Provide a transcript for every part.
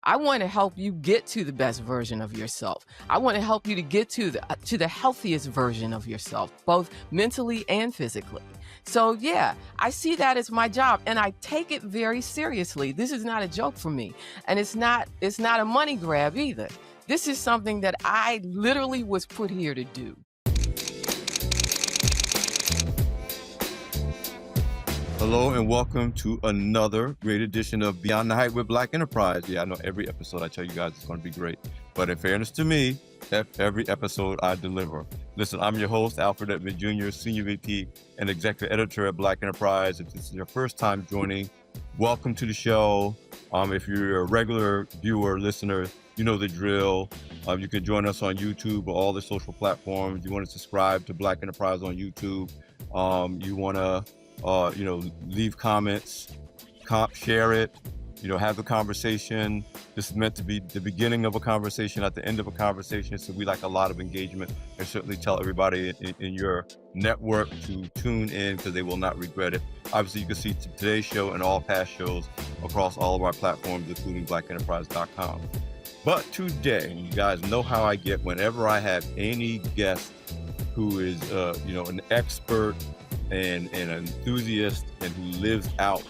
I want to help you get to the best version of yourself. I want to help you to get to the healthiest version of yourself, both mentally and physically. So yeah, I see that as my job and I take it very seriously. This is not a joke for me, and it's not a money grab either. This is something that I literally was put here to do. Hello and welcome to another great edition of Beyond the Hype with Black Enterprise. Yeah, I know every episode I tell you guys it's going to be great, but in fairness to me, every episode I deliver. Listen, I'm your host, Alfred Edmond Jr., Senior VP and Executive Editor at Black Enterprise. If this is your first time joining, welcome to the show. If you're a regular viewer, listener, you know the drill. You can join us on YouTube or all the social platforms. You want to subscribe to Black Enterprise on YouTube. You want to leave comments, share it, have the conversation. This is meant to be the beginning of a conversation, at the end of a conversation. So we like a lot of engagement, and certainly tell everybody in your network to tune in because they will not regret it. Obviously, you can see today's show and all past shows across all of our platforms, including blackenterprise.com. But today, you guys know how I get whenever I have any guest who is, an expert and an enthusiast and who lives out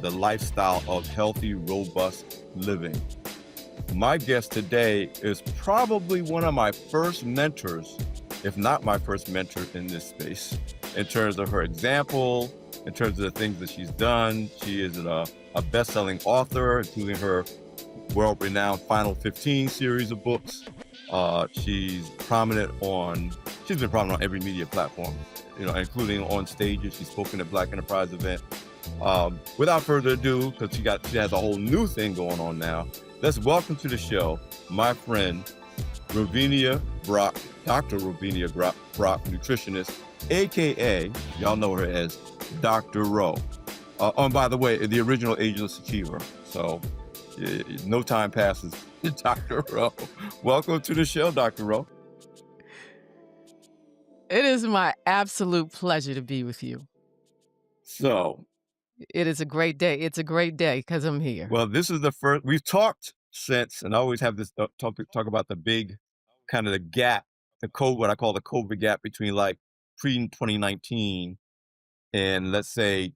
the lifestyle of healthy, robust living. My guest today is probably one of my first mentors, if not my first mentor in this space, in terms of her example, in terms of the things that she's done. She is a best-selling author, including her world-renowned Final 15 series of books. She's been prominent on every media platform, including on stages. She's spoken at Black Enterprise event. Without further ado, because she has a whole new thing going on now, let's welcome to the show my friend, Rovenia Brock, Dr. Rovenia Brock, nutritionist, AKA, y'all know her as Dr. Ro. And by the way, the original ageless achiever. So no time passes. Dr. Ro. Welcome to the show, Dr. Ro. It is my absolute pleasure to be with you. So it is a great day. It's a great day because I'm here. Well, this is the first we've talked since, and I always have this talk about the big kind of the gap, what I call the COVID gap between like pre-2019 and let's say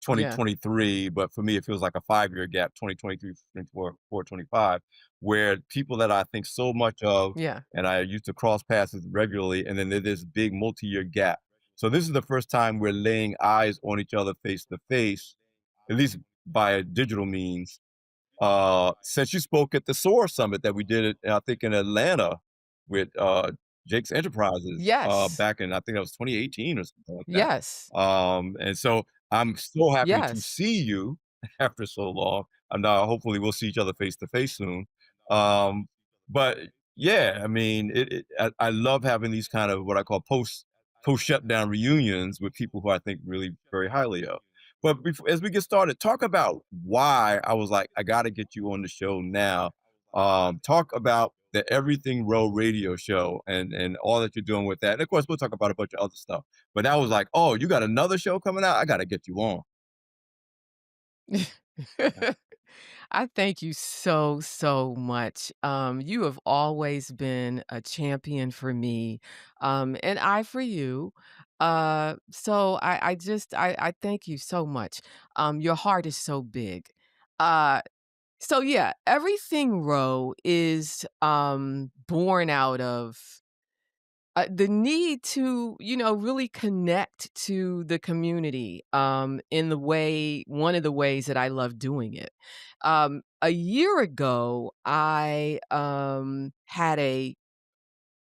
2023, but for me, it feels like a 5-year gap, 2023, 24, 25, where people that I think so much of, and I used to cross paths regularly, and then there's this big multi-year gap. So this is the first time we're laying eyes on each other face to face, at least by a digital means, since you spoke at the SOAR Summit that we did, I think in Atlanta with Jake's Enterprises back in, I think that was 2018 or something like that. And so I'm so happy to see you after so long. And hopefully we'll see each other face to face soon. But yeah, I mean, I love having these kind of what I call post shutdown reunions with people who I think really very highly of. But as we get started, talk about why I was like, I got to get you on the show now. Talk about the Everything Row radio show and all that you're doing with that. And of course, we'll talk about a bunch of other stuff. But that was like, oh, you got another show coming out? I got to get you on. I thank you so, so much. You have always been a champion for me, and I for you. So I thank you so much. Your heart is so big. So yeah, Everything Row is born out of the need to, really connect to the community in one of the ways that I love doing it. A year ago, I had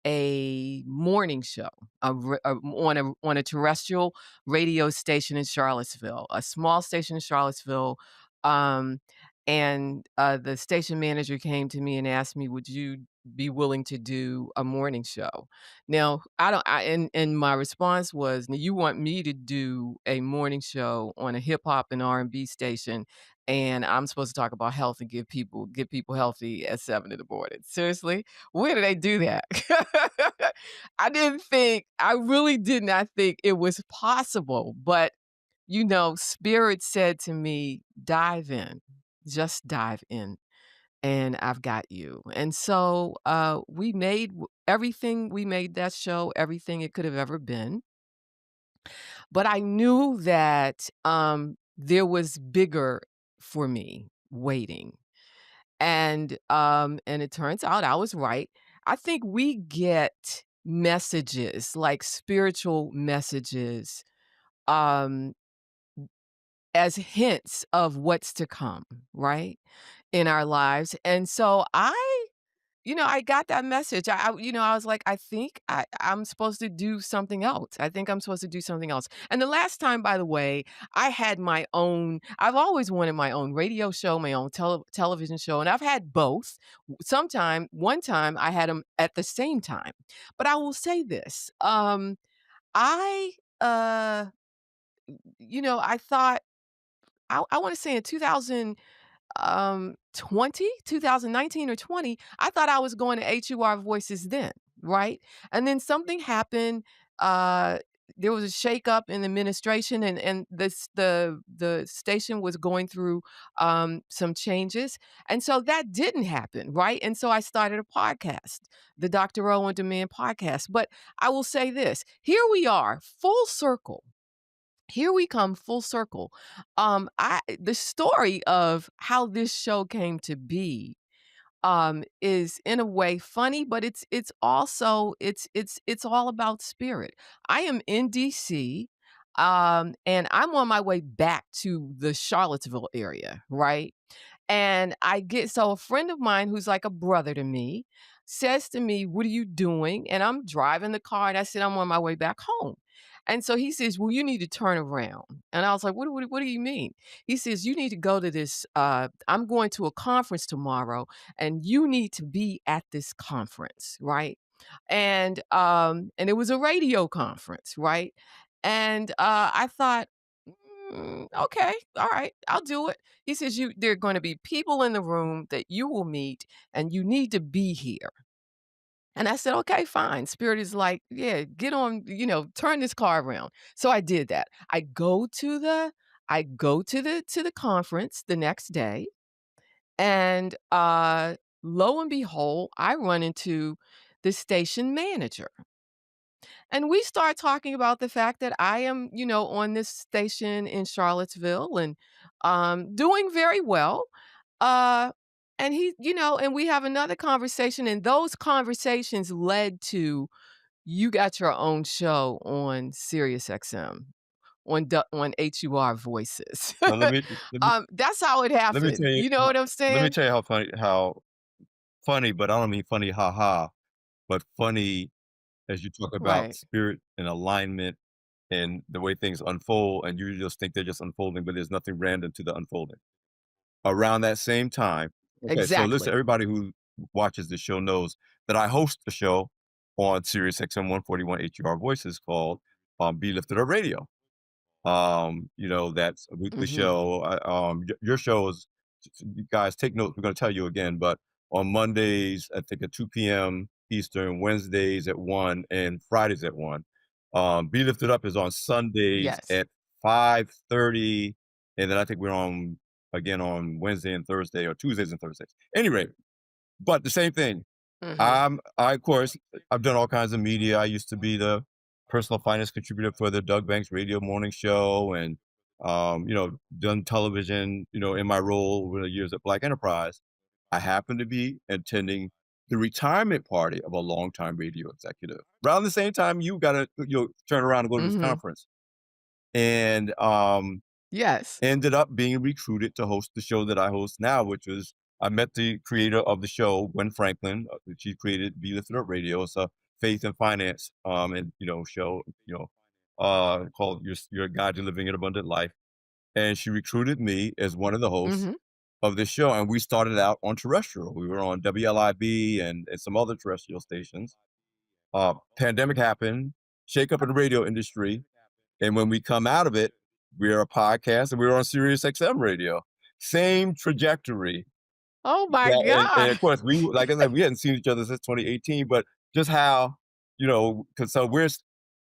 a morning show on a terrestrial radio station in Charlottesville, a small station in Charlottesville. Um, and the station manager came to me and asked me, "Would you be willing to do a morning show?" Now, I don't. And my response was, "Now you want me to do a morning show on a hip hop and R&B station, and I'm supposed to talk about health and get people healthy at 7 in the morning? Seriously, where do they do that?" I really did not think it was possible, but Spirit said to me, dive in, just dive in. and I've got you. And so, we made everything we made that show everything it could have ever been. But I knew that, there was bigger for me waiting. And it turns out I was right. I think we get messages, like spiritual messages, um, as hints of what's to come, right, in our lives. And so I got that message. I was like, I think I'm supposed to do something else. I think I'm supposed to do something else. And the last time, by the way, I had my own, I've always wanted my own radio show, my own television show, and I've had both. One time I had them at the same time. But I will say this. I, uh, I thought, I want to say in 2019 or 20, I thought I was going to HUR Voices then, right? And then something happened, uh, there was a shakeup in administration and the station was going through, some changes, and so that didn't happen, right? And so I started a podcast, the Dr. O on Demand podcast, but I will say this, here we are, full circle. Here we come full circle. I The story of how this show came to be, is in a way funny, but it's also it's all about spirit. I am in DC, and I'm on my way back to the Charlottesville area, right? And a friend of mine who's like a brother to me says to me, "What are you doing?" And I'm driving the car and I said, "I'm on my way back home." And so he says, "Well, you need to turn around." And I was like, what do you mean?" He says, "You need to go to this, I'm going to a conference tomorrow and you need to be at this conference, right?" And it was a radio conference, right? And I thought, okay, all right, I'll do it. He says, there are going to be people in the room that you will meet and you need to be here. And I said, okay, fine. Spirit is like, yeah, get on, turn this car around. So I did that. I go to the conference the next day, and lo and behold, I run into the station manager. And we start talking about the fact that I am, on this station in Charlottesville and doing very well. Uh, and and we have another conversation, and those conversations led to you got your own show on Sirius XM on HUR Voices. Now That's how it let me happened. tell you You know what I'm let me saying? tell you how funny, but I don't mean funny ha ha, but funny as you talk about Right. spirit and alignment and the way things unfold, and you just think they're just unfolding, but there's nothing random to the unfolding. Around that same time, okay, so listen, Exactly. everybody who watches the show knows that I host a show on Sirius XM 141 HUR Voices called, Be Lifted Up Radio. That's a weekly Mhm. show. Your show is, you guys take notes. We're going to tell you again, but on Mondays, I think at 2 p.m. Eastern, Wednesdays at 1, and Fridays at 1. Be Lifted Up is on Sundays Yes. at 5:30, and then I think we're on again on Wednesday and Thursday, or Tuesdays and Thursdays. Anyway, but the same thing. Mhm. Of course, I've done all kinds of media. I used to be the personal finance contributor for the Doug Banks Radio Morning Show, and done television. In my role over the years at Black Enterprise, I happened to be attending the retirement party of a longtime radio executive. Around the same time, you got to turn around and go to this Mhm. conference, and Yes. ended up being recruited to host the show that I host now, which was I met the creator of the show, Gwen Franklin. She created Be Lifted Up Radio. It's a faith and finance and show, called Your Guide to Living an Abundant Life. And she recruited me as one of the hosts Mhm. of this show. And we started out on terrestrial. We were on WLIB and some other terrestrial stations. Pandemic happened, shake up in the radio industry, and when we come out of it, we're a podcast and we're on Sirius XM radio. Same trajectory. Oh my Yeah, and god. of course, like I said, we hadn't seen each other since 2018, but just how, 'cause so we're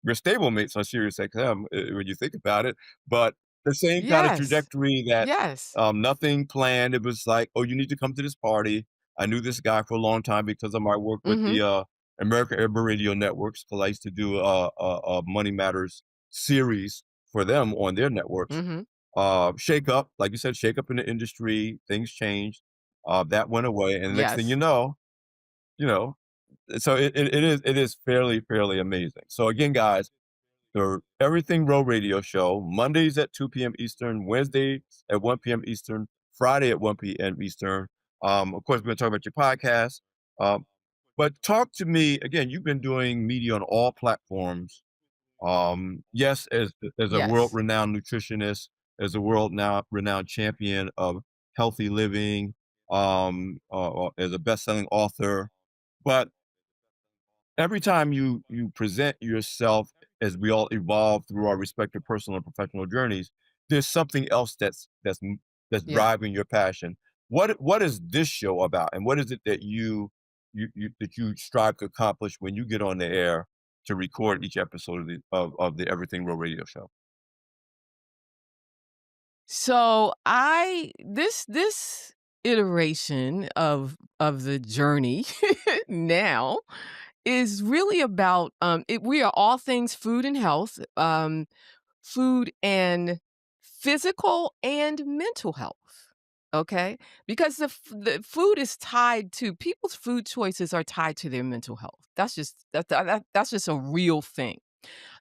stablemate on Sirius XM, when you think about it, but the same kind of Yes. trajectory that, Yes. nothing planned. It was like, "Oh, you need to come to this party." I knew this guy for a long time because of my work with Mhm. the, American Urban Radio Networks, 'cause I used to do a Money Matters series for them on their networks. Mhm. Shake up, like you said, shake up in the industry, things changed, that went away, and the next thing Yes. you know, so it is fairly amazing. So again, guys, the Everything Row Radio Show, Mondays at 2 p.m. Eastern, Wednesdays at 1 p.m. Eastern, Friday at 1 p.m. Eastern. Of course, we're going to talk about your podcast. Um, but talk to me again. You've been doing media on all platforms. Yes, as a Yes. world-renowned nutritionist, as a world now renowned champion of healthy living, as a best-selling author. But every time you present yourself as we all evolve through our respective personal and professional journeys, there's something else that's Yeah. driving your passion. What is this show about, and what is it that you strive to accomplish when you get on the air to record each episode of the Everything Real Radio Show? So I this iteration of the journey now is really about we are all things food and health, food and physical and mental health. Okay? Because the food is tied to people's food choices are tied to their mental health. That's just a real thing.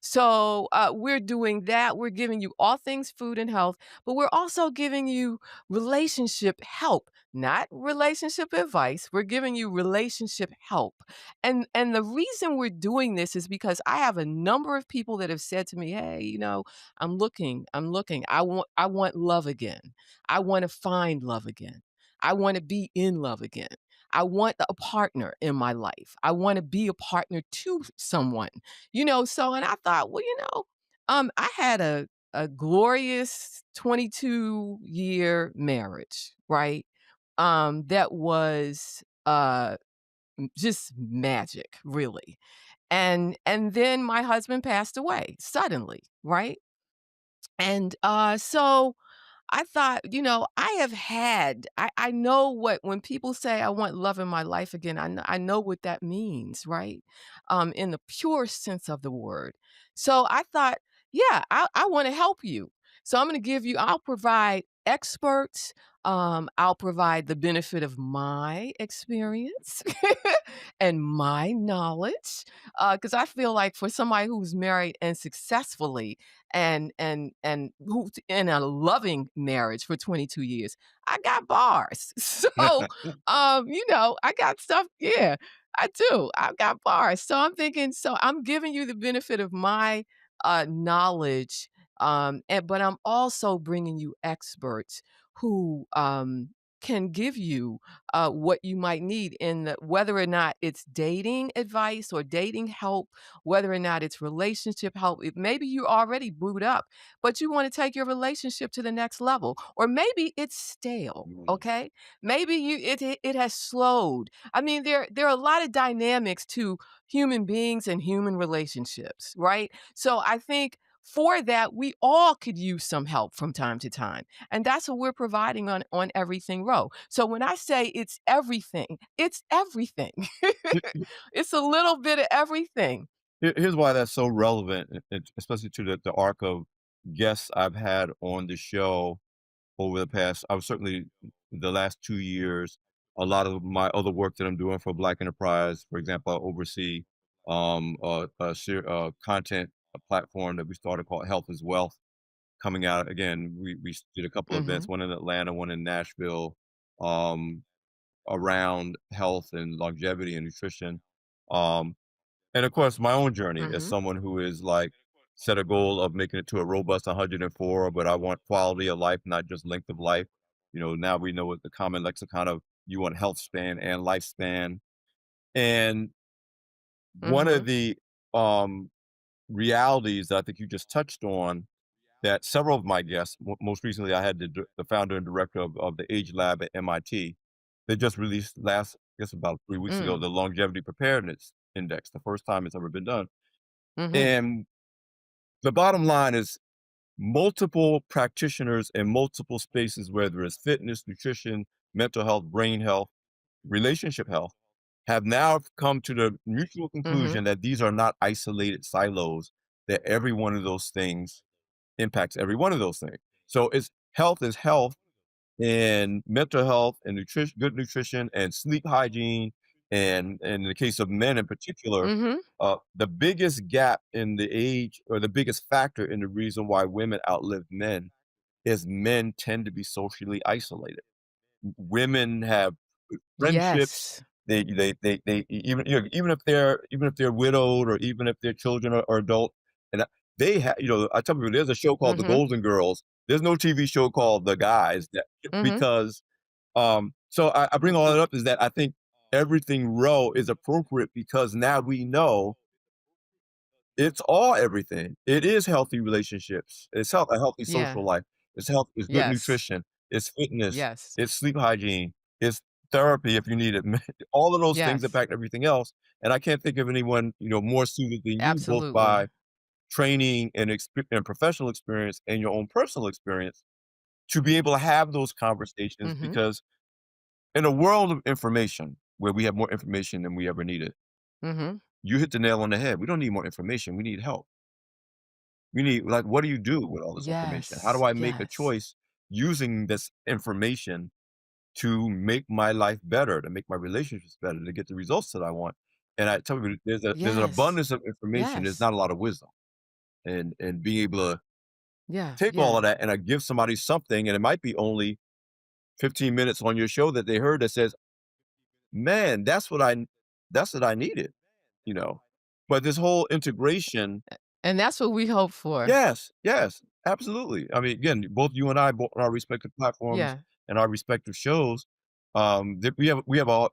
So, we're doing that. We're giving you all things food and health, but we're also giving you relationship help, not relationship advice. We're giving you relationship help. And the reason we're doing this is because I have a number of people that have said to me, "Hey, I'm looking. I want love again. I want to find love again. I want to be in love again. I want a partner in my life. I want to be a partner to someone." So and I thought, well, I had a glorious 22-year marriage, right? That was just magic, really. And then my husband passed away suddenly, right? And so I thought, I know what when people say I want love in my life again, I know what that means, right? In the pure sense of the word. So I thought, yeah, I want to help you. So I'll provide experts. I'll provide the benefit of my experience and my knowledge. Because I feel like for somebody who's married and successfully, and who's in a loving marriage for 22 years. I got bars. So, I got stuff, yeah, I do. I've got bars. So I'm thinking, so I'm giving you the benefit of my knowledge, but I'm also bringing you experts who can give you what you might need whether or not it's dating advice or dating help, whether or not it's relationship help. Maybe you already booed up, but you want to take your relationship to the next level, or maybe it's stale. Mm. Okay, maybe it has slowed. I mean, there are a lot of dynamics to human beings and human relationships, right? So I think for that, we all could use some help from time to time. And that's what we're providing on Everything Row. So when I say it's everything. It's a little bit of everything. Here's why that's so relevant, especially to the arc of guests I've had on the show over the past, I was certainly the last 2 years. A lot of my other work that I'm doing for Black Enterprise, for example, I oversee, content, a platform that we started called Health is Wealth, coming out again, we did a couple of events, Mhm, one in Atlanta, one in Nashville, um, around health and longevity and nutrition. Um, and of course, my own journey as mhm, someone who is like set a goal of making it to a robust 104, but I want quality of life, not just length of life. Now we know what the common lexicon of you want health span and lifespan. And one of mhm, the um, realities that I think you just touched on that several of my guests, most recently, I had the founder and director of the Age Lab at MIT. They just released I guess about 3 weeks ago, mm, the Longevity Preparedness Index, the first time it's ever been done. mhm, And the bottom line is multiple practitioners in multiple spaces, whether it's fitness, nutrition, mental health, brain health, relationship health, have now come to the mutual Mhm. conclusion that these are not isolated silos, that every one of those things impacts every one of those things. So it's health is health, and mental health and nutrition, good nutrition and sleep hygiene, and in the case of men in particular, Mhm. the biggest gap in the age or the biggest factor in the reason why women outlive men is men tend to be socially isolated. Women have friendships. Yes. Even, you know, even if they're widowed or even if their children are adult, and they have, you know, I tell people there's a show called The Mhm. Golden Girls. There's no TV show called The Guys that Mhm. because so I bring all that up is that I think everything row is appropriate because now we know it's all everything. It is healthy relationships. It's a healthy Yeah. social life. It's health. It's good Yes. nutrition. It's fitness. Yes. It's sleep hygiene. It's therapy if you need it. All of those things Yes. impact everything else. And I can't think of anyone, you know, more suited than you, both Absolutely. by training and and professional experience and your own personal experience, to be able to have those conversations. Mhm. Because in a world of information, where we have more information than we ever needed, Mhm. you hit the nail on the head. We don't need more information. We need help. We need, like, what do you do with all this information? How do Yes. I make a Yes. choice using this information to make my life better, to make my relationships better, to get the results that I want? And I tell you, there's an Yes. abundance of information. There's Yes. not a lot of wisdom, and being able to Yeah. take all Yeah. of that and I give somebody something, and it might be only 15 minutes on your show that they heard that says, "Man, that's what I needed," you know? But this whole integration. And that's what we hope for. Yes, yes, absolutely. I mean, again, both you and I, both on our respective platforms Yeah. and our respective shows, that we have no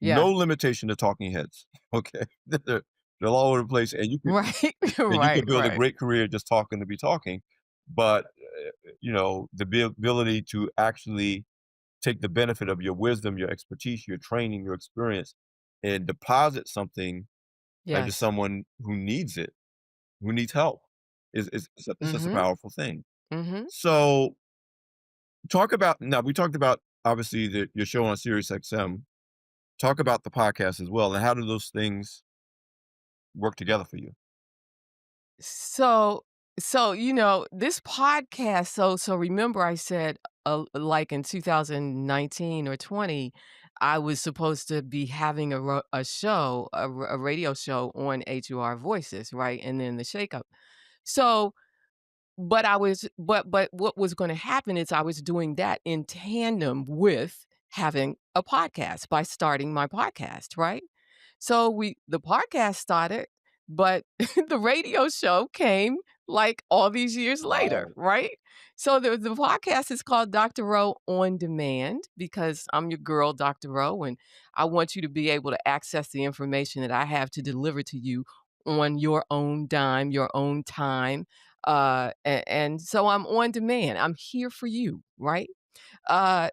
Yeah. limitation to talking heads, okay? They're all over the place, Right. and you Right. could build a Right. great career just talking to be talking, but, you know, the ability to actually take the benefit of your wisdom, your expertise, your training, your experience, and deposit something into Yes. someone who needs it, who needs help, it's just a Mhm. powerful thing. Mhm. So, talk about, now we talked about obviously your show on Sirius XM. Talk about the podcast as well, and how do those things work together for you? So this podcast, so remember I said, like in 2019 or 20, I was supposed to be having a show, a radio show on HUR Voices, right? And then the shakeup. So but what was gonna happen is I was doing that in tandem with having a podcast by starting my podcast, right? So the podcast started, but the radio show came, like, all these years later, Wow. right? So the podcast is called Dr. Rowe On Demand because I'm your girl, Dr. Rowe, and I want you to be able to access the information that I have to deliver to you on your own dime, your own time, and so I'm on demand. I'm here for you, right?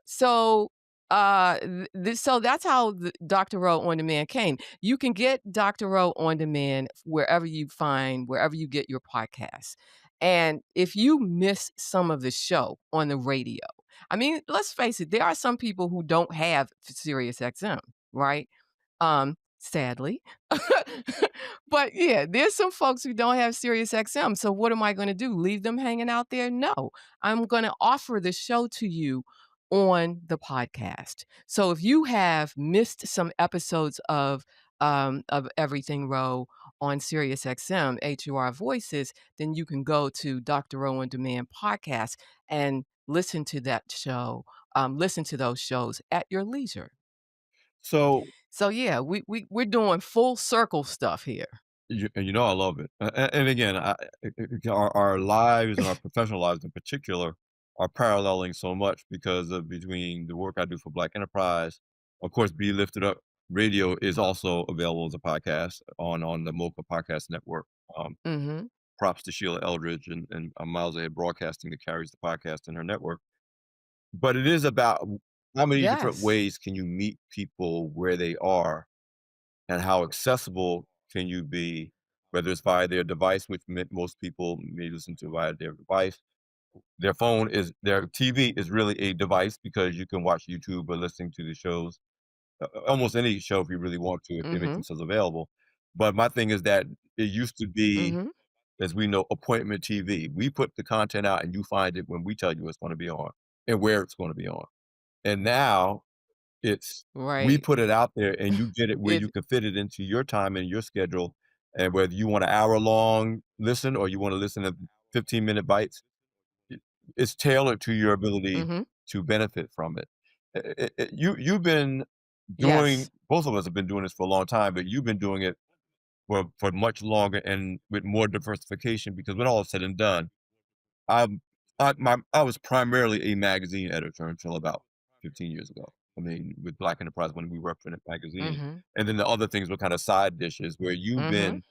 So so that's how the Dr. Rowe On Demand came. You can get Dr. Rowe On Demand wherever you get your podcasts. And if you miss some of the show on the radio, I mean, let's face it, there are some people who don't have Sirius XM, right? Sadly. But yeah, there's some folks who don't have Sirius XM. So what am I going to do? Leave them hanging out there? No. I'm going to offer the show to you on the podcast. So if you have missed some episodes of Everything Row on Sirius XM, HUR Voices, then you can go to Dr. Row on Demand podcast and listen to that show, listen to those shows at your leisure. So, So yeah, we're doing full circle stuff here. you know I love it, and again, our lives and our professional lives in particular are paralleling so much because of between the work I do for Black Enterprise. Of course, Be Lifted Up Radio is also available as a podcast on the Mocha Podcast Network. Um, Mhm. Props to Sheila Eldridge and Miles Ahead Broadcasting that carries the podcast in her network. But it is about how many different Yes. ways can you meet people where they are, and how accessible can you be, whether it's via their device, which most people may listen to via their device, their TV is really a device because you can watch YouTube or listening to the shows, almost any show if you really want to, if they make Mhm. themselves available. But my thing is that it used to be, Mhm. as we know, appointment TV. We put the content out and you find it when we tell you it's gonna be on and where it's gonna be on. And now it's we Right. put it out there and you get it where you It can fit it into your time and your schedule, and whether you want an hour-long listen or you wanna listen to 15-minute bites, I it's tailored to your ability Mhm. to benefit from it. You've been doing Yes. both of us have been doing this for a long time, but you've been doing it for much longer and with more diversification because when all is said and done, I'm I was primarily a magazine editor until about 15 years ago. I mean, with Black Enterprise when we represented magazine, Mhm. and then the other things were kinda side dishes where you've Mhm. been,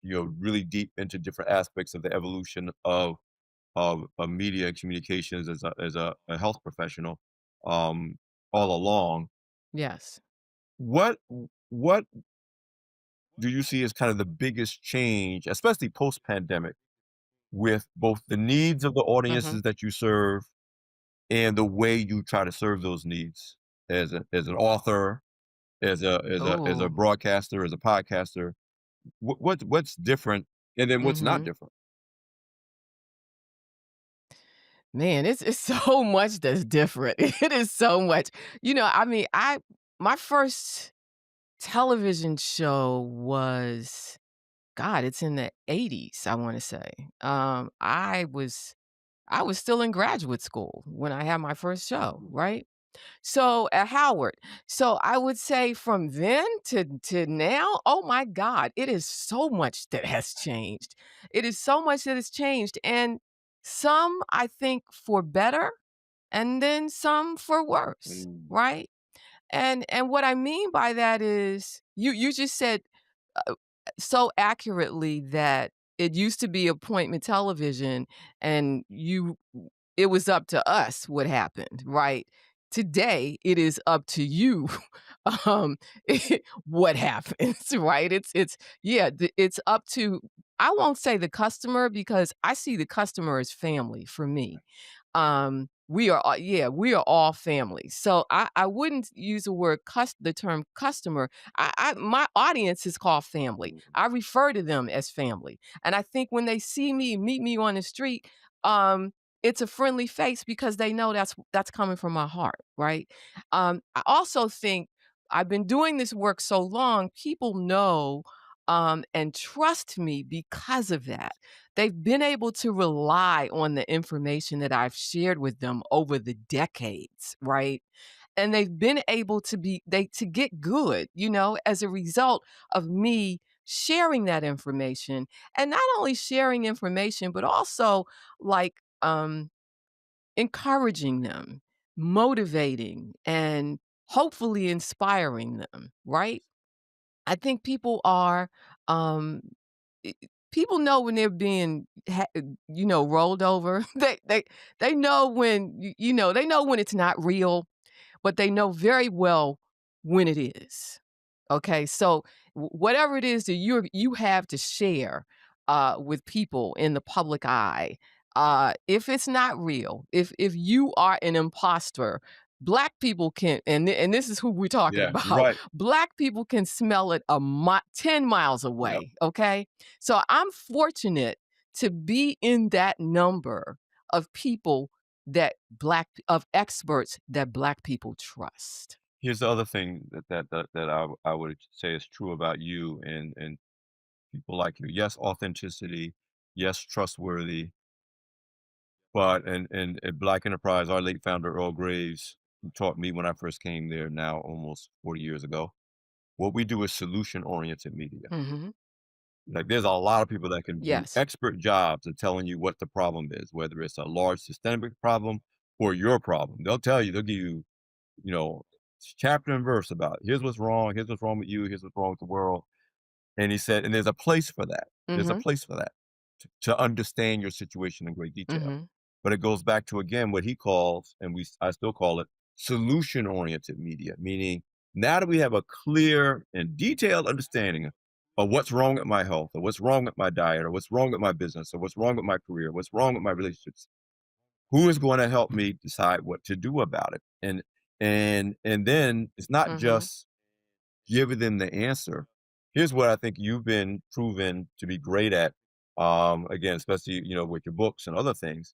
really deep into different aspects of the evolution of media and communications as a health professional, um, all along. Yes. What do you see as kind of the biggest change, especially post-pandemic, with both the needs of the Mhm. audiences that you serve and the way you try to serve those needs as an author, as a Oh. broadcaster, as a podcaster? What's different, and then what's not Mhm. different? Man, it's so much that's different. It is so much. I mean, I my first television show was God, it's in the '80s, I wanna say. I was still in graduate school when I had my first show, right? So, at Howard. So, I would say from then to now, oh my god, it is so much that has changed. It is so much that has changed, and some I think for better, and then some for worse, Mm, right? And what I mean by that is you just said uh, so accurately that it used to be appointment television and it was up to us what happened, right? Today, it is up to you, um, what happens, right? It's yeah, it's up to I won't say the customer because I see the customer as family for me. We are all yeah, we are all family. So I wouldn't use the term customer. I my audience is called family. mm, I refer to them as family. And I think when they see me, meet me on the street, it's a friendly face because they know that's coming from my heart, right? I also think I've been doing this work so long, people know and trust me because of that. They've been able to rely on the information that I've shared with them over the decades, right? And they've been able to get good, as a result of me sharing that information and not only sharing information, but also like encouraging them, motivating, and hopefully inspiring them, right? I think um, I people know when they're being rolled over. They know when they know when it's not real, but they know very well when it is. Okay, so whatever it is that you have to share with people in the public eye, if it's not real, if you are an imposter, black people can, and this is who we're talking yeah, you're about. right. Black people can smell it 10 miles Yep. away. Okay, so I'm fortunate to be in that number of people of experts that black people trust. Here's the other thing that I would say is true about you and people like you. Yes, authenticity. Yes, trustworthy. But in Black Enterprise, our late founder, Earl Graves, who taught me when I first came there now almost 40 years ago, what we do is solution-oriented media. Mhm. Like, there's a lot of people that can do Yes. expert jobs of telling you what the problem is, whether it's a large systemic problem or your problem. They'll give you, you know, chapter and verse about, here's what's wrong with you, here's what's wrong with the world. And he said, and there's a place for that. There's a Mhm. place for that to understand your situation in great detail. Mhm. But it goes back to again what he calls, and I still call it solution oriented media, meaning now that we have a clear and detailed understanding of what's wrong with my health, or what's wrong with my diet, or what's wrong with my business, or what's wrong with my career, what's wrong with my relationships. who is going to help me decide what to do about it? And then it's not Mhm. just giving them the answer. Here's what I think you've been proven to be great at. Again, especially with your books and other things.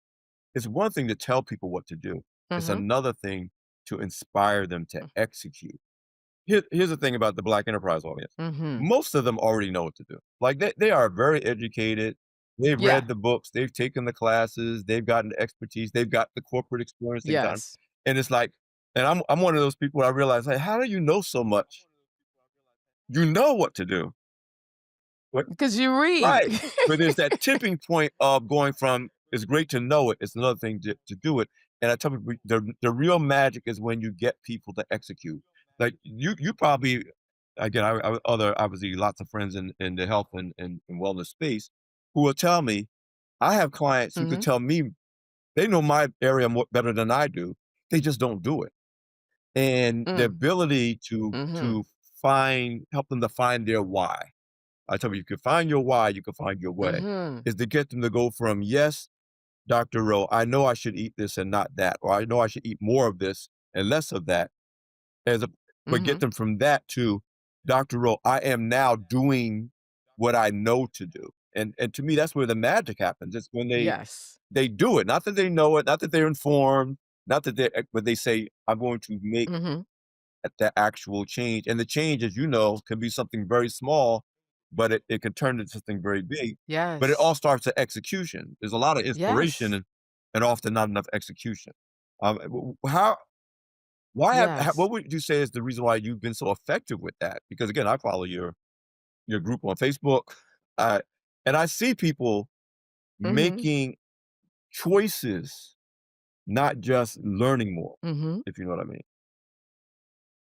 It's one thing to tell people what to do. It's Mhm. another thing to inspire them to execute. Here's the thing about the Black enterprise audience. Mhm. Most of them already know what to do. Like, they are very educated. They've Yeah. read the books, they've taken the classes, they've gotten the expertise, they've got the corporate experience, they've gotten Yes. and it's like and I'm one of those people I realize, like, how do you know so much? You know what to do. What Because you read. Right. But there's that tipping point of going from, "It's great to know it, it's another thing to do it." And I tell people the real magic is when you get people to execute. Like, you probably again, I other obviously lots of friends in the health and wellness space who will tell me I have clients who could Mhm. tell me they know my area more better than I do, they just don't do it. And the Mm. ability Mhm. to help them to find their why. I tell you, you can find your why, you can find your way, Mhm. is to get them to go from, "Yes, Dr. Rowe, I know I should eat this and not that," or "I know I should eat more of this and less of that," as a but get Mhm. them from that to, "Dr. Rowe, I am now doing what I know to do." And to me, that's where the magic happens. It's when Yes. they do it, not that they know it, not that they're informed, not that but they say, "I'm going to make Mhm. the actual change." And the change, as you know, can be something very small, but it can turn into something very big. But it all Yes. starts at execution. There's a lot of inspiration Yes. and often not enough execution. How Yes. what would you say is the reason why you've been so effective with that? Because again, I follow your group on Facebook, uh, and I see people Mhm. making choices, not just learning more, Mhm. if you know what I mean.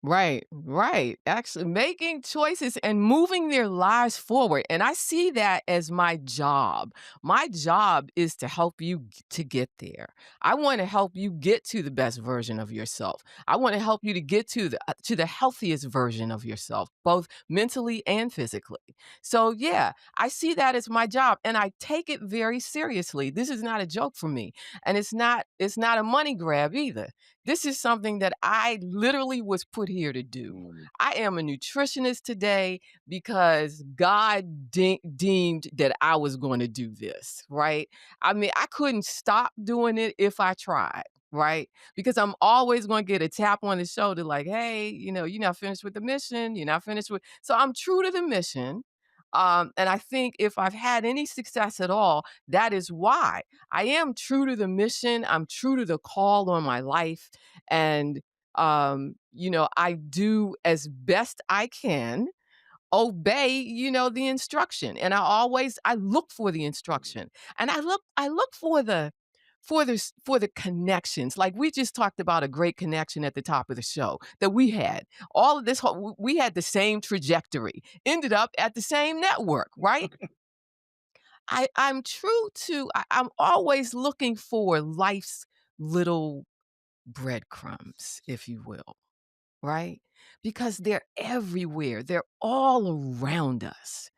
Right, right. Actually, making choices and moving their lives forward. And I see that as my job. My job is to help you to get there. I want to help you get to the best version of yourself. I want to help you to get to the healthiest version of yourself, both mentally and physically. So yeah, I see that as my job and I take it very seriously. This is not a joke for me. And it's not a money grab either. This is something that I literally was put here to do. Mm. I am a nutritionist today because God deemed that I was going to do this, right? I mean, I couldn't stop doing it if I tried, right? Because I'm always going to get a tap on the shoulder like, hey, you're not finished with the mission. You're not finished with. So I'm true to the mission. And I think if I've had any success at all, that is why. I am true to the mission. I'm true to the call on my life. And, I do as best I can obey, the instruction. And I look for the instruction. And I look for the connections. Like we just talked about a great connection at the top of the show that we had. All of this, we had the same trajectory, ended up at the same network, right? I'm always looking for life's little breadcrumbs, if you will, right? Because they're everywhere. They're all around us.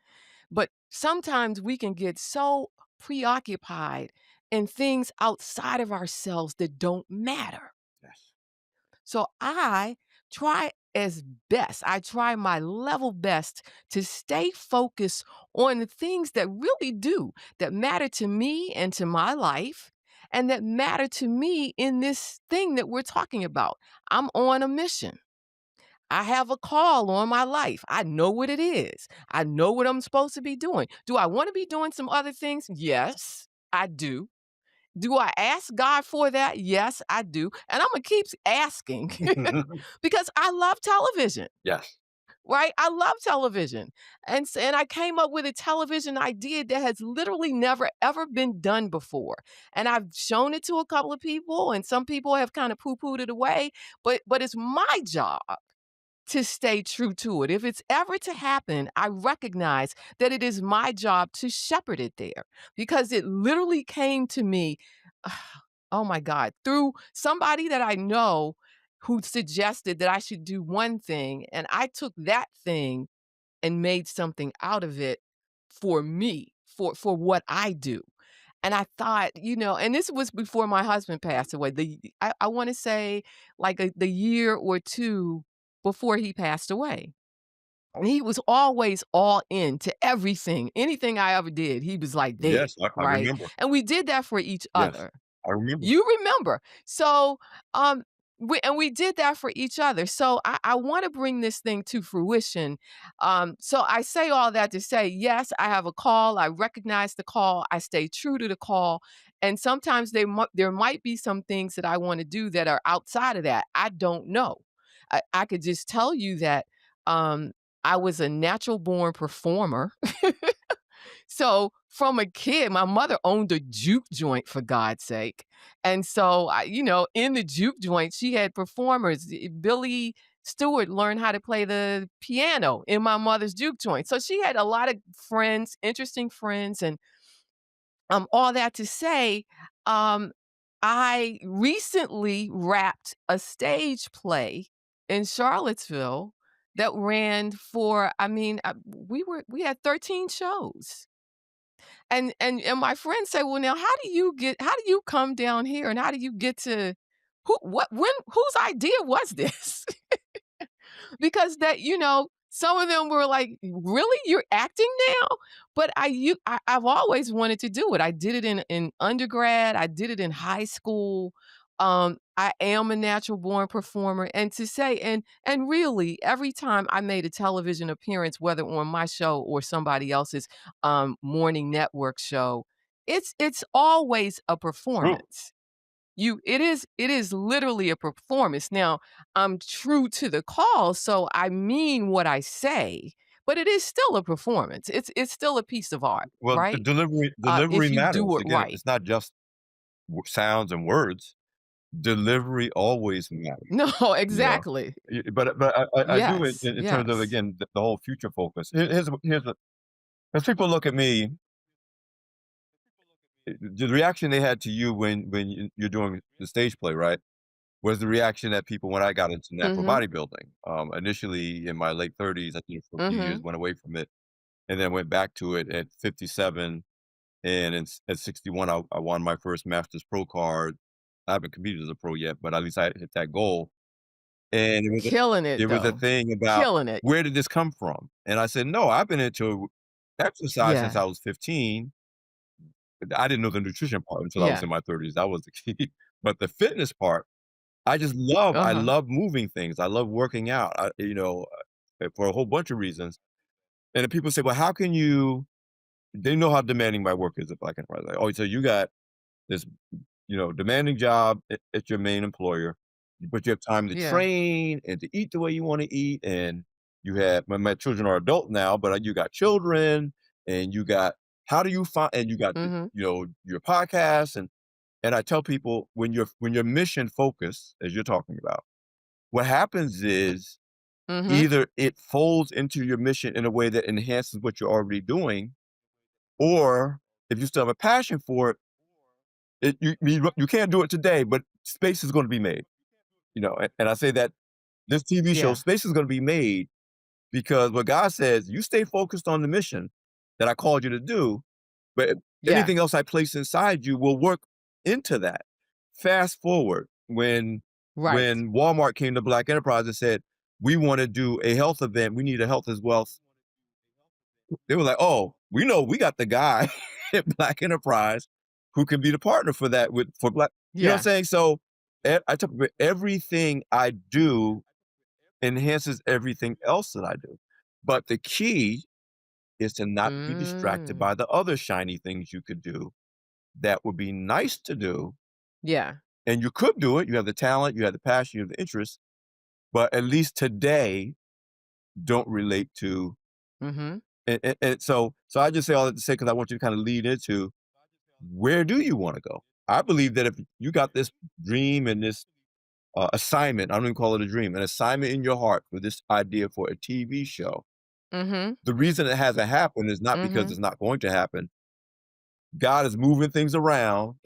But sometimes we can get so preoccupied in things outside of ourselves that don't matter. Yes. So I try my level best to stay focused on the things that really that matter to me and to my life, and that matter to me in this thing that we're talking about. I'm on a mission. I have a call on my life. I know what it is. I know what I'm supposed to be doing. Do I want to be doing some other things? Yes, I do. Do I ask God for that? Yes, I do. And I'm going to keep asking because I love television, Yes. right? I love television. And I came up with a television idea that has literally never ever been done before. And I've shown it to a couple of people and some people have kind of poo-pooed it away, but it's my job to stay true to it. If it's ever to happen, I recognize that it is my job to shepherd it there because it literally came to me, oh my God, through somebody that I know who suggested that I should do one thing. And I took that thing and made something out of it for me, for what I do. And I thought, and this was before my husband passed away. I want to say like the year or two before he passed away. And he was always all in to everything. Anything I ever did, he was like there, Yes, I right? remember. And we did that for each Yes, other. I remember. You remember. So, we did that for each other. So I want to bring this thing to fruition. So I say all that to say, yes, I have a call. I recognize the call. I stay true to the call. And sometimes there might be some things that I want to do that are outside of that. I don't know. I could just tell you that um, I was a natural born performer. So, from a kid, my mother owned a juke joint for God's sake. And so, in the juke joint, she had performers. Billy Stewart learned how to play the piano in my mother's juke joint. So she had a lot of friends, interesting friends, and all that to say, um, I recently wrapped a stage play in Charlottesville that ran for, I mean, we had 13 shows. And my friends say, "Well, now how do you come down here and how do you get to whose idea was this?" Because some of them were like, "Really? You're acting now?" But I've always wanted to do it. I did it in undergrad, I did it in high school. I am a natural born performer, and to say and really every time I made a television appearance, whether on my show or somebody else's morning network show, it's always a True. performance. It is literally a performance. Now, I'm true to the call, so I mean what I say, but it is still a performance. It's still a piece of art, Well, the right? delivery If you do matters. it Again, right. it's not just sounds and words. Delivery always matters. No, You know, exactly. but I do it Yes, in terms of yes. again the whole future focus. Here's a as people look at me, the reaction they had to you when you're doing the stage play, right? Was the reaction that people when I got into natural Mhm, bodybuilding. Initially in my late 30s, I did it for a few years, mhm. went away from it, and then went back to it at 57. And at 61, I won my first Masters Pro card. I haven't competed as a pro yet, but at least I hit that goal. And Killing it it, was a though. thing about Killing it. where did this come from? And I said, no, I've been into exercise since Yeah, I was 15. I didn't know the nutrition part until I was yeah. in my 30s. That was the key. But the fitness part, I Uh-huh. love moving things. I love working out, for a whole bunch of reasons. And then people say, well, how can you, they know how demanding my work is at Black Enterprise. Like, oh, so you got this, demanding job at your main employer, but you have time to Yeah. train and to eat the way you want to eat. And you have, my children are adult now, but you got children and you got, how do you find, and you got, Mhm, your podcast. And I tell people when you're mission focused, as you're talking about, what happens is mhm. either it folds into your mission in a way that enhances what you're already doing, or if you still have a passion for it, you can't do it today, but space is gonna be made, and I say that this TV show, Yeah, space is gonna be made because what God says, "You stay focused on the mission that I called you to do, but yeah. anything else I place inside you will work into that." Fast forward Right. when Walmart came to Black Enterprise and said, "We wanna do a health event, we need a health as well." They were like, "Oh, we know we got the guy at Black Enterprise who can be the partner for that for Black." You know what I'm Yeah. saying? So, I took everything I do enhances everything else that I do. But the key is to not be distracted Mm. by the other shiny things you could do that would be nice to do, Yeah. and you could do it. You have the talent, you have the passion, you have the interest, but at least today don't relate to. Mhm. And so I just say all that to say because I want you to kind of lead into where do you want to go? I believe that if you got this dream and this assignment, I don't even call it a dream, an assignment in your heart for this idea for a TV show. Mhm. The reason it hasn't happened is not because Mhm. it's not going to happen. God is moving things around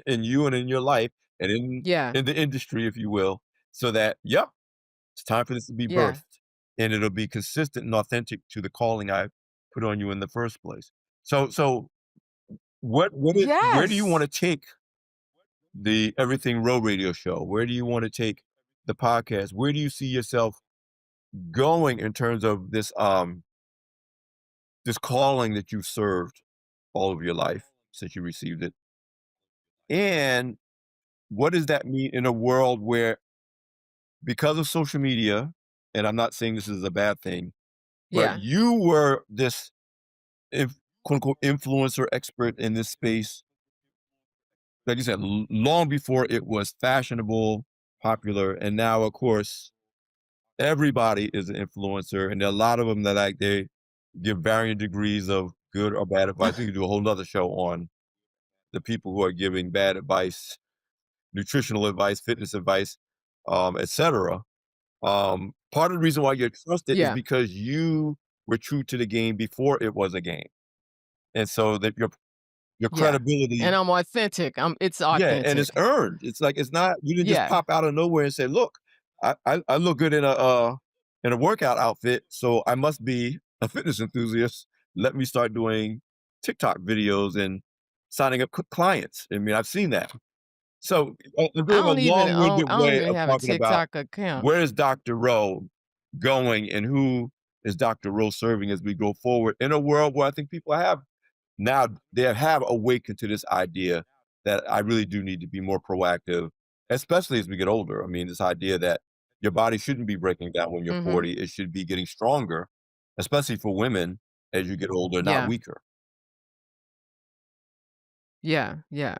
in you and in your life and Yeah. in the industry, if you will, so that, yep, it's time for this to be Yeah. birthed, and it'll be consistent and authentic to the calling I put on you in the first place. So where do you Yes. wanna take the Everything Row radio show? Where do you wanna take the podcast? Where do you see yourself going in terms of this calling that you've served all of your life since you received it? And what does that mean in a world where, because of social media, and I'm not saying this is a bad thing, but Yeah. you were this quote unquote influencer expert in this space, like you said, long before it was fashionable, popular, and now, of course, everybody is an influencer, and there are a lot of them that like they give varying degrees of good or bad advice. We could do a whole nother show on the people who are giving bad advice, nutritional advice, fitness advice, etc. Part of the reason why you're trusted is Yeah. because you were true to the game before it was a game, and so that your Yeah. And credibility, I'm authentic. It's yeah, and it's authentic. earned. It's like it's not you didn't just Yeah. pop out of nowhere and say, "Look, I look good in a workout outfit, so I must be a fitness enthusiast. Let me start doing TikTok videos and signing up clients." I mean, I've seen that. So, a bit of a long-winded I don't way even of have a talking about TikTok account. where is Dr. Rowe going and who is Dr. Rowe serving as we go forward in a world where I think people have now they have awakened to this idea that I really do need to be more proactive, especially as we get older. I mean, this idea that your body shouldn't be breaking down when you're Mhm. 40, it should be getting stronger, especially for women as you get older, not Yeah. weaker. Yeah. Yeah.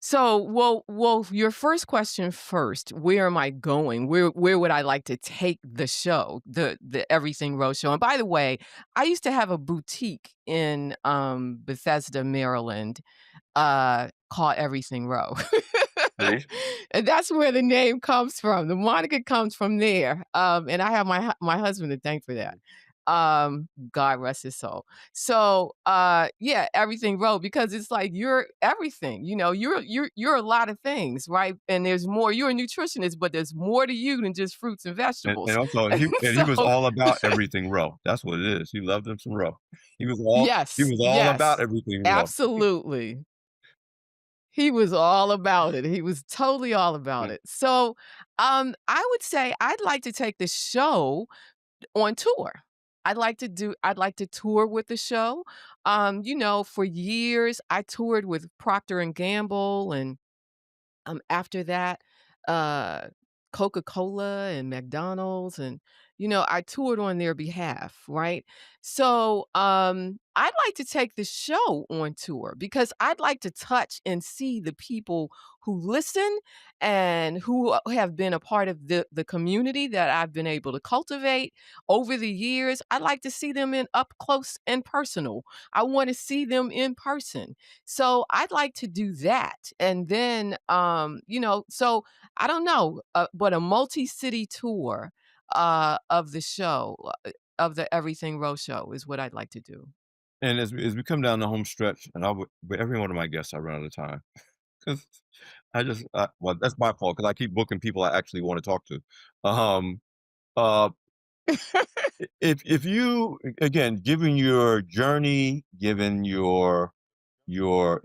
So, your first question first, where am I going? Where would I like to take the show, the Everything Rose show? And by the way, I used to have a boutique in Bethesda, Maryland, called Everything Row. See? And that's where the name comes from. The Monica comes from there. And I have my husband to thank for that. God rest his soul. So, yeah, Everything Row, because it's like you're everything, you're a lot of things, right? And there's more. You're a nutritionist, but there's more to you than just fruits and And vegetables. also, And he so was all about everything raw. That's what it is. He loved him some raw. He yes, was all about yes, everything raw. absolutely. He was all about it. He was totally all about Mm, it. So, I would say I'd like to take the show on tour. I'd like to tour with the show. For years, I toured with Procter& and Gamble, and after that, uh, Coca-Cola and McDonald's, and, I toured on their behalf, right? So, I'd like to take the show on tour because I'd like to touch and see the people who listen and who have been a part of the community that I've been able to cultivate over the years. I'd like to see them in up close and personal. I wanna see them in person. So I'd like to do that. And then, so I don't know, but a multi-city tour of the show, of the Everything Row show is what I'd like to do. and as we come down the home stretch, and I would with every one of my guests, I run out of time. 'Cause well, that's my fault because I keep booking people I actually wanna talk to. Um, uh, if you again, given your journey, given your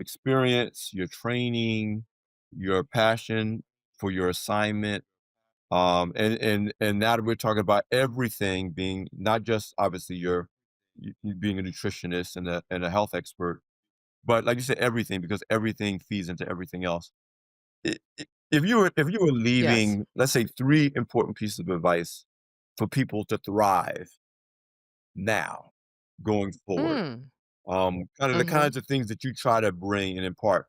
experience, your training, your passion for your assignment, and now that we're talking about everything being not just obviously you being a nutritionist and a health expert, but like you said, everything because everything feeds into everything else. If you were Yes. leaving, let's say, 3 important pieces of advice for people to thrive now, going forward, Mm. kind of the Mhm. kinds of things that you try to bring and impart,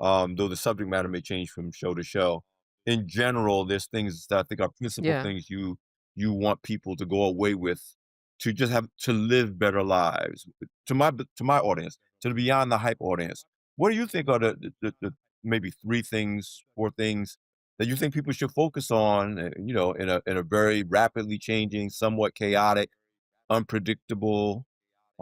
though the subject matter may change from show to show. In general, there's things that I think are principal Yeah. things you want people to go away with to just have to live better lives. To my audience, to the Beyond the Hype audience, what do you think are the maybe 3 things, 4 things that you think people should focus on, in a very rapidly changing, somewhat chaotic, unpredictable,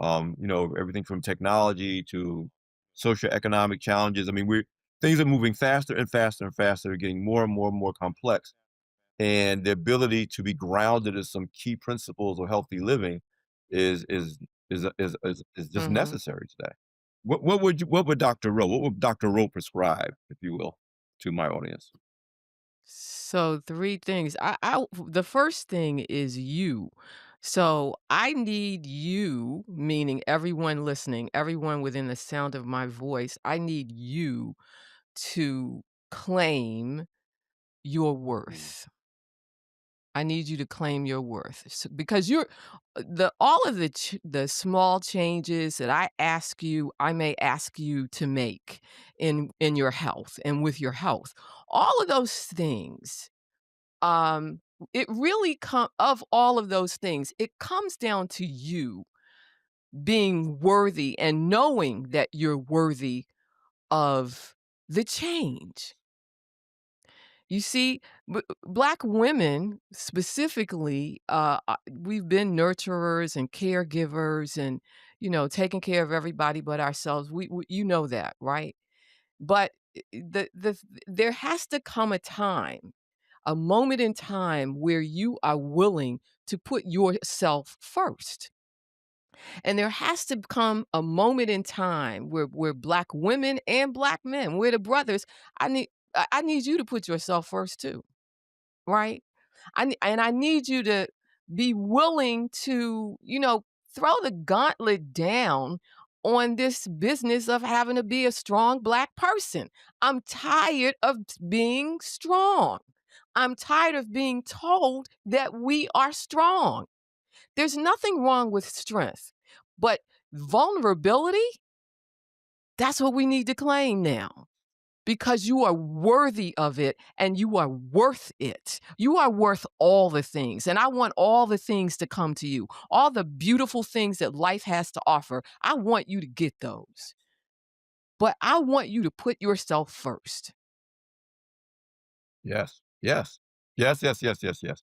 everything from technology to socioeconomic challenges. I mean, things are moving faster and faster and faster, getting more and more and more complex. And the ability to be grounded in some key principles of healthy living is is is just Mhm. necessary today. what would Dr. Rowe prescribe, if you will, to my audience? So 3 things. The first thing is you. So I need you, meaning everyone listening, everyone within the sound of my voice, I need you to claim your worth. I need you to claim your worth because you're the all of the small changes that I may ask you to make in your health and with your health. All of those things, um, it really of all of those things, it comes down to you being worthy and knowing that you're worthy of the change. You see, Black women specifically, we've been nurturers and caregivers and, taking care of everybody but ourselves. You know that, right? But there has to come a moment in time where you are willing to put yourself first. And there has to come a moment in time where Black women and Black men, we're the brothers. I need you to put yourself first too, right? I need you to be willing to, throw the gauntlet down on this business of having to be a strong Black person. I'm tired of being strong. I'm tired of being told that we are strong. There's nothing wrong with strength, but vulnerability, that's what we need to claim now because you are worthy of it and you are worth it. You are worth all the things. And I want all the things to come to you, all the beautiful things that life has to offer. I want you to get those. But I want you to put yourself first. Yes, yes. Yes, yes, yes, yes, yes.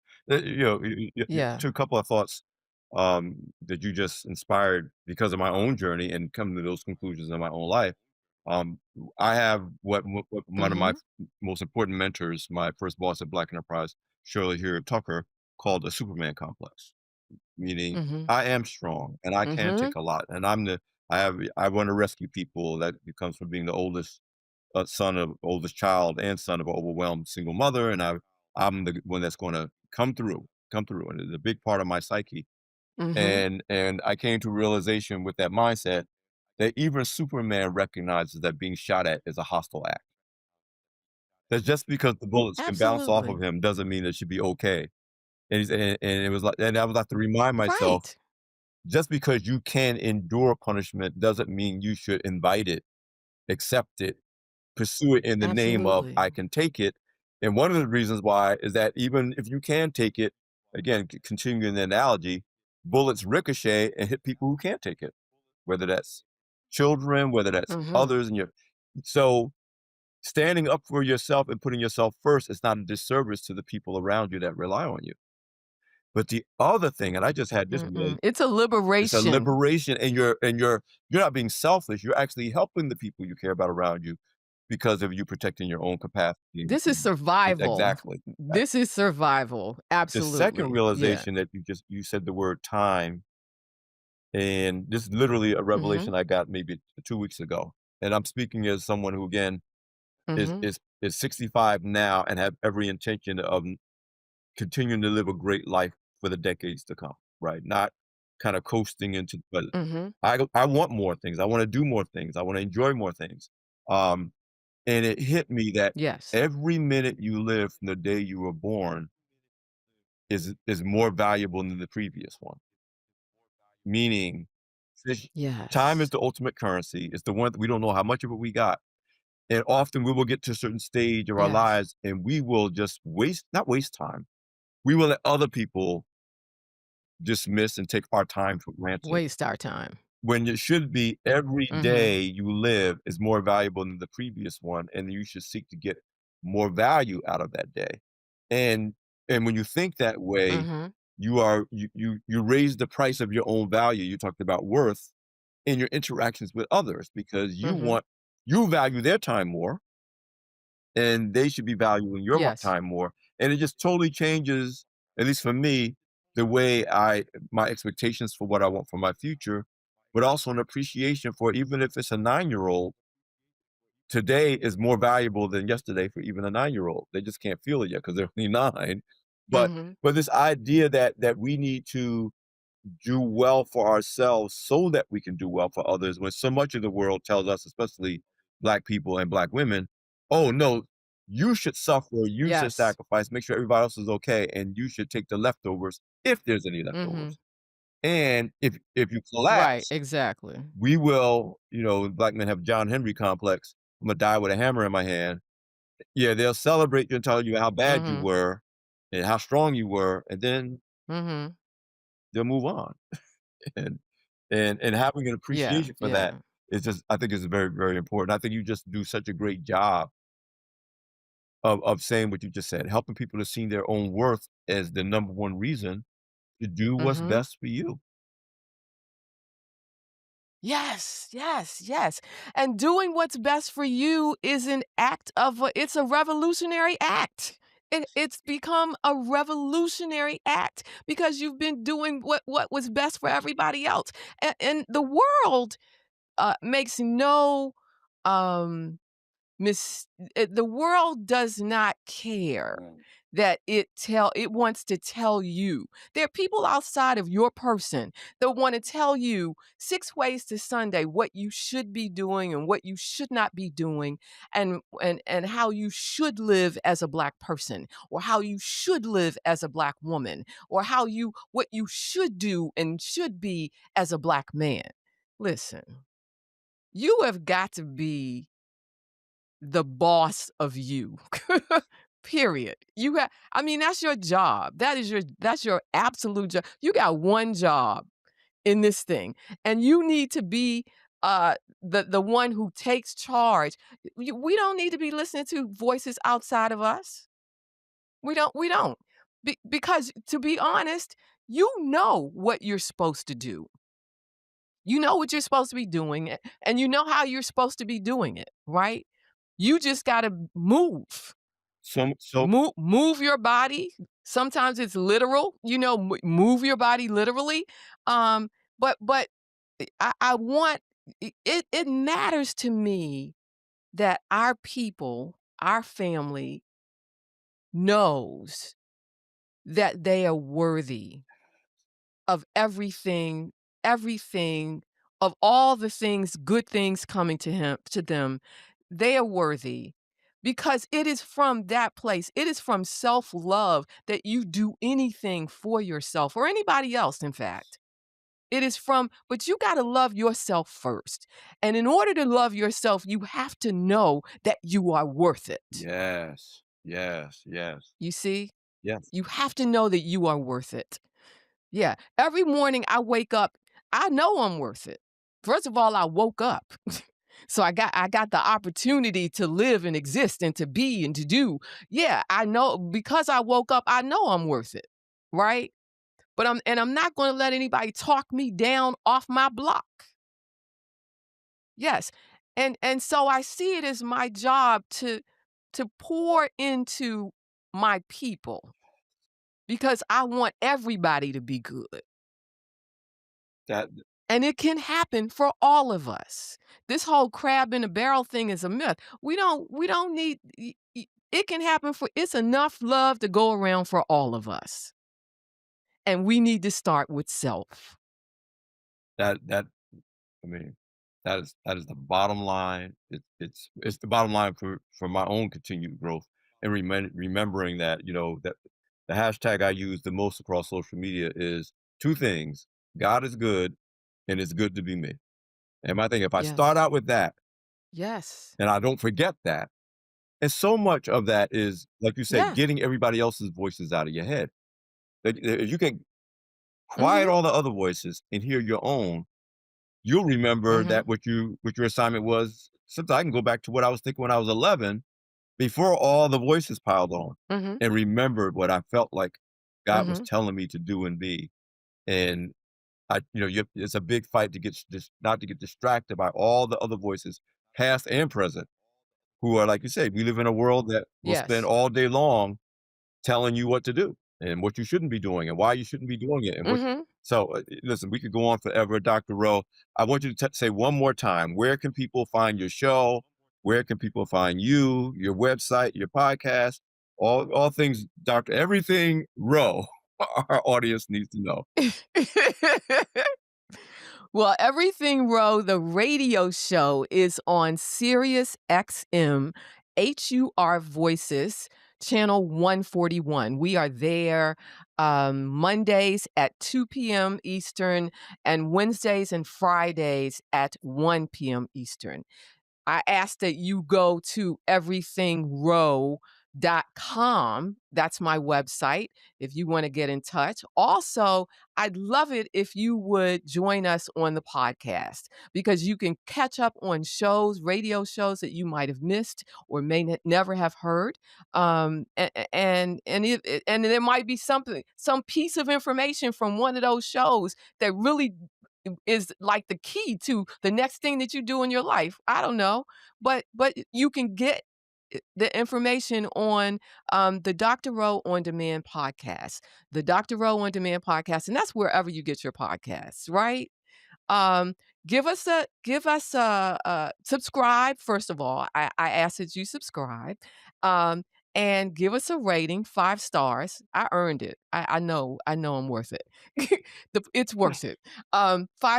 Yeah. To a couple of thoughts, that you just inspired because of my own journey and coming to those conclusions in my own life. Um, I have what one of my Mhm. most important mentors, my first boss at Black Enterprise, Shirley Here Tucker, called a Superman complex, meaning Mhm. I am strong and I can Mhm. take a lot, and I want to rescue people. That comes from being the oldest child and son of an overwhelmed single mother, and I'm the one that's gonna come through, and it's a big part of my psyche. Mhm. And I came to a realization with that mindset that even Superman recognizes that being shot at is a hostile act. That just because the bullets can bounce off of Absolutely. him doesn't mean it should be okay. And it was like, and I would have to remind myself, Right. just because you can endure punishment doesn't mean you should invite it, accept it, pursue it in the name of Absolutely. I can take it. And one of the reasons why is that even if you can take it, again, continuing the analogy, bullets ricochet and hit people who can't take it, whether that's children, whether that's Mhm. others, and you so standing up for yourself and putting yourself first is not a disservice to the people around you that rely on you. But the other thing, and I just had this Mm-mm. really, It's a it's a liberation. liberation, and you're not being selfish. You're actually helping the people you care about around you because of you protecting your own capacity. This is survival. Exactly. This is survival. The second Absolutely. Yeah. realization that you said the word time, and this is literally a Mhm. revelation I got maybe 2 weeks ago. And I'm speaking as someone who again is Mhm. is is 65 now and have every intention of continuing to live a great life for the decades to come, right? Not kind of coasting into, but Mhm. I want more things. I want to do more things. I want to enjoy more things. Um, and it hit me that Yes. every minute you live from the day you were born is more valuable than the previous one. Meaning, fish- time is Yes. the ultimate currency. It's the one that we don't know how much of it we got. And often we will get to a certain stage of our Yes. lives and we will just not waste time. We will let other people dismiss and take our time for granted. Waste our time. When it should be every Mhm. day you live is more valuable than the previous one, and you should seek to get more value out of that day. And when you think that way, Mhm. you raise the price of your own value. You talked about worth in your interactions with others because Mhm. you value their time more, and they should be valuing your Yes. time more. And it just totally changes, at least for me, the way my expectations for what I want for my future. but also an appreciation for even if it's a 9-year-old, today is more valuable than yesterday for even a 9-year-old. They just can't feel it yet because 'cause they're only 9. But Mhm. this idea that we need to do well for ourselves so that we can do well for others, when so much of the world tells us, especially Black people and Black women, "Oh, no, you should suffer, you should Yes. sacrifice, make sure everybody else is okay, and you should take the leftovers if there's any Mhm. leftovers. And if you Right, collapse, exactly. we will," Black men have John Henry complex, "Imma die with a hammer in my hand." Yeah, they'll celebrate you and tell you how bad you Mhm. were and how strong you were, and then Mhm. they'll move on. And and having an Yeah, appreciation for that yeah. is just, I think, is very, very important. I think you just do such a great job of saying what you just said, helping people to see their own worth as the number one reason to do what's Mhm. best for you. Yes, yes, yes. And doing what's best for you is an act of it's a revolutionary act. It's become a revolutionary act because you've been doing what was best for everybody else. And the world makes no um the world does not care Right. that it wants to tell you. There are people outside of your person that want to tell you 6 ways to Sunday what you should be doing and what you should not be doing and how you should live as a black person or how you should live as a black woman or what you should do and should be as a black man. Listen, you have got to be the boss of you. Period. I mean, that's your job. That's your absolute job. You got one job in this thing, and you need to be the one who takes charge. We don't need to be listening to voices outside of us. We don't. Because to be honest, you know what you're supposed to do. You know what you're supposed to be doing, and you know how you're supposed to be doing it, right? You just gotta move. So Move your body. Sometimes it's literal, move your body literally. But I want it matters to me that our people, our family knows that they are worthy of everything, of all the things, good things coming to them. They are worthy because it is from that place. It is from self-love that you do anything for yourself or anybody else, in fact. It is from but you gotta love yourself first. And in order to love yourself, you have to know that you are worth it. yes, yes, yes, You see? yes. You have to know that you are worth it. Yeah. Every morning I wake up, I know I'm worth it. First of all, I woke up. So I got the opportunity to live and exist and to be and to do. Yeah, I know because I woke up, I know I'm worth it. Right? I'm not going to let anybody talk me down off my block. Yes. And so I see it as my job to pour into my people because I want everybody to be good. That And it can happen for all of us. This whole crab in a barrel thing is a myth. We don't need it can happen for it's enough love to go around for all of us. And we need to start with self. that I mean, that is the bottom line. It's the bottom line for my own continued growth and remembering that, that the hashtag I use the most across social media is 2 things: God is good, and it's good to be me. And my thing, if I start Yes. out with that, Yes. and I don't forget that, and so much of that is, like you said, Yeah. getting everybody else's voices out of your head. That if you can quiet Mhm. all the other voices and hear your own, you'll remember Mhm. that what your assignment was. Since I can go back to what I was thinking when I was 11, before all the voices piled on, Mhm. and remembered what I felt like God was Mhm. telling me to do and be. And it's a big fight to get not to get distracted by all the other voices, past and present, who are, like you say, we live in a world that will spend Yes. all day long telling you what to do and what you shouldn't be doing and why you shouldn't be doing it and what. Mhm. So, listen, we could go on forever, Dr. Rowe. I want you to say one more time, where can people find your show? Where can people find you, your website, your podcast, all things, Doctor, everything Rowe, our audience needs to know. Well, Everything Row, the radio show, is on Sirius XM, HUR Voices, channel 141. We are there Mondays at 2 p.m. Eastern and Wednesdays and Fridays at 1 p.m. Eastern. I ask that you go to everythingrow.com. That's my website if you want to get in touch. Also, I'd love it if you would join us on the podcast because you can catch up on shows, radio shows that you might have missed or never have heard. And there might be some piece of information from one of those shows that really is like the key to the next thing that you do in your life. I don't know, but you can get the information on the Dr. Rowe On Demand podcast, the Dr. Rowe On Demand podcast, and that's wherever you get your podcasts, right? Um, give us a subscribe. First of all, I ask that you subscribe. Um, and give us a rating, 5 stars. I earned it. I know I'm worth it. It's worth it.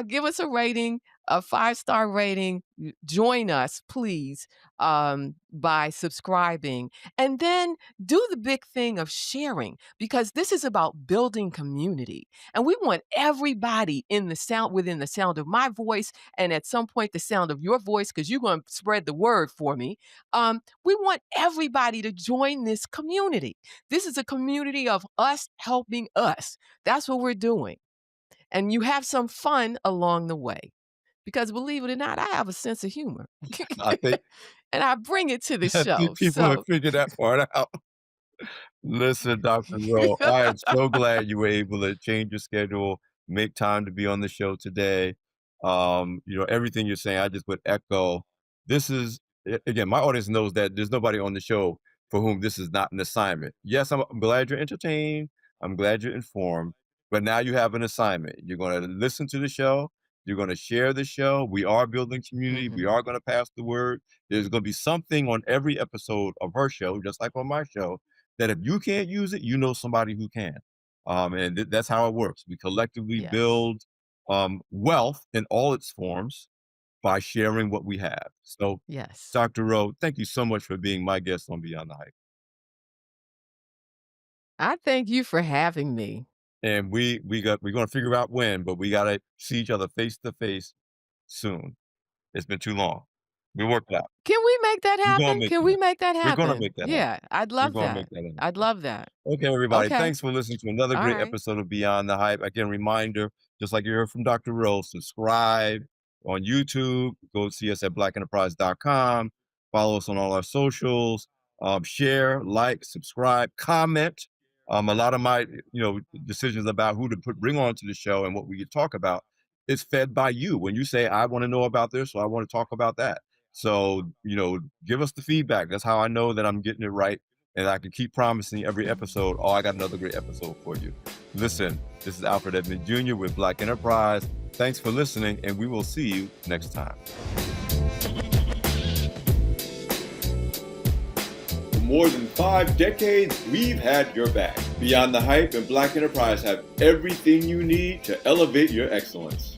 Give us a rating, a 5-star rating. Join us, please, by subscribing. And then do the big thing of sharing because this is about building community. And we want everybody within the sound of my voice, and at some point the sound of your voice, because you're going to spread the word for me. We want everybody to join this community. This is a community of us helping us. That's what we're doing. And you have some fun along the way. Because believe it or not, I have a sense of humor. I think, And I bring it to the I show. think people have So figured that part out. Listen, Dr. Rowe, I am so glad you were able to change your schedule, make time to be on the show today. Everything you're saying, I just would echo. This is, again, my audience knows that there's nobody on the show for whom this is not an assignment. Yes, I'm glad you're entertained. I'm glad you're informed, but now you have an assignment. You're going to listen to the show. You're going to share the show. We are building community. We mhm, are going to pass the word. There's going to be something on every episode of her show, just like on my show, that if you can't use it, you know somebody who can. And that's how it works. We collectively yes, build wealth in all its forms by sharing what we have. So, yes. Dr. Rowe, thank you so much for being my guest on Beyond the Hype. I thank you for having me. And we're gonna figure out when, but we gotta see each other face to face soon. It's been too long. We worked it out. Can we make that We're gonna happen? make Can it we happen. make that We're gonna happen? make that happen. Yeah, I'd We're love gonna make that. that happen. I'd love that. Okay, everybody. Okay. Thanks for listening to another All great right. episode of Beyond the Hype. Again, reminder, just like you heard from Dr. Rose, subscribe on YouTube. Go see us at blackenterprise.com. Follow us on all our socials. Share, like, subscribe, comment. A lot of my, decisions about who to bring on to the show and what we could talk about is fed by you. When you say, I want to know about this, or I want to talk about that. So, give us the feedback. That's how I know that I'm getting it right and I can keep promising every episode, oh, I got another great episode for you. Listen, this is Alfred Edmond Jr. with Black Enterprise. Thanks for listening, and we will see you next time. For more than 5 decades, we've had your back. Beyond the Hype and Black Enterprise have everything you need to elevate your excellence.